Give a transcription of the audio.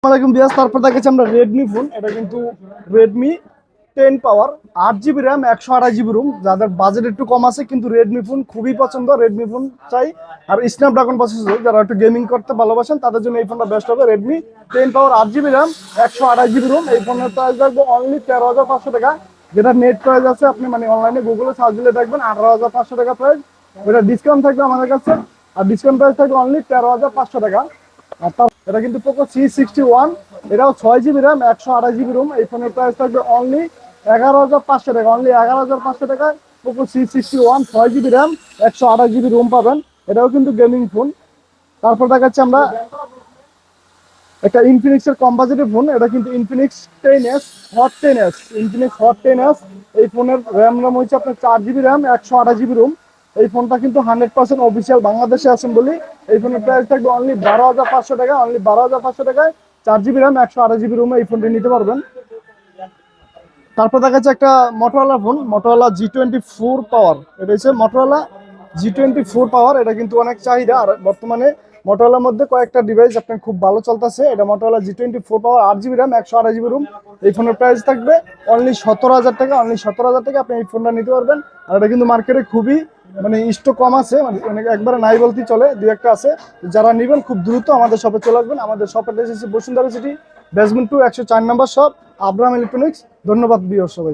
আসসালামাইকুম বিয়াস, তারপর দেখেছি আমরা রেডমি ফোন। এটা কিন্তু রেডমি 10 পাওয়ার, 8 জিবি র্যাম, 128 জিবি রুম। যাদের বাজেট একটু কম আছে কিন্তু রেডমি ফোন খুবই পছন্দ, রেডমি ফোন চাই। আর স্ন্যাপড্রাগন প্রসেসর যারা একটু গেমিং করতে ভালোবাসেন তাদের জন্য এই ফোনটা বেস্ট হবে। রেডমি 10 পাওয়ার, 8 জিবি র্যাম, 128 জিবি রুম। এই ফোনের প্রাইস রাখবো অনলি 13,500 টাকা। যেটা নেট প্রাইস আছে, আপনি মানে অনলাইনে গুগলে সার্চ দিলে দেখবেন 18,500 টাকা প্রাইস। এটা ডিসকাউন্ট থাকবে আমাদের কাছে, আর ডিসকাউন্ট প্রাইস থাকবে অনলি 13,500 টাকা। এটা কিন্তু পোকো C61, এটাও 6 জিবি র্যাম, 128 জিবি রুম। এই ফোনের প্রাইস থাকবে অনলি 11,500 টাকা। অনলি 11,500 টাকায় Poco C61 6 GB RAM, 128 GB ROM পাবেন। এটাও কিন্তু গেমিং ফোন। তারপর দেখাচ্ছি আমরা একটা ইনফিনিক্সের কম্পাজিটিভ ফোন। এটা কিন্তু Infinix 10S hot 10S, Infinix hot 10S। এই ফোনের র্যাম হচ্ছে আপনার 4 জিবি র্যাম, 128 জিবি রুম। এই ফোনটা কিন্তু 100% অফিসিয়াল বাংলাদেশে আছেন বলি। এই ফোনের প্রাইস থাকবে অনলি 12,500 টাকা। অনলি 12,500 টাকায় 4 জিবি র্যাম, 128 জিবি রুমে এই ফোনটি নিতে পারবেন। তারপর দেখা যাচ্ছে একটা মোটরোলা ফোন, মোটরোলা G24 পাওয়ার। এটা হচ্ছে মোটরোলা G24 পাওয়ার। এটা কিন্তু অনেক চাহিদা, আর বর্তমানে মোটরোলার মধ্যে কয়েকটা ডিভাইস আপনার খুব ভালো চলতেছে। এটা মোটরোলা G24 পাওয়ার, 8 জিবি র্যাম, 128 জিবি রুম। এই ফোনের প্রাইস থাকবে অনলি 17,000 টাকা। অনলি 17,000 টাকা আপনি এই ফোনটা নিতে পারবেন। আর এটা কিন্তু মার্কেটে খুবই মানে স্টক কম আছে, মানে একবারে নাই বলতেই চলে, দুই একটা আছে। যারা নেবেন খুব দ্রুত আমাদের শপে চলে আসবেন। আমাদের শপের এসেছে বসুন্ধরা সিটি, বেসমেন্ট 2, 104 নম্বর শপ, আব্রাহাম ইলেকট্রনিক্স। ধন্যবাদ বিয়র সবাই।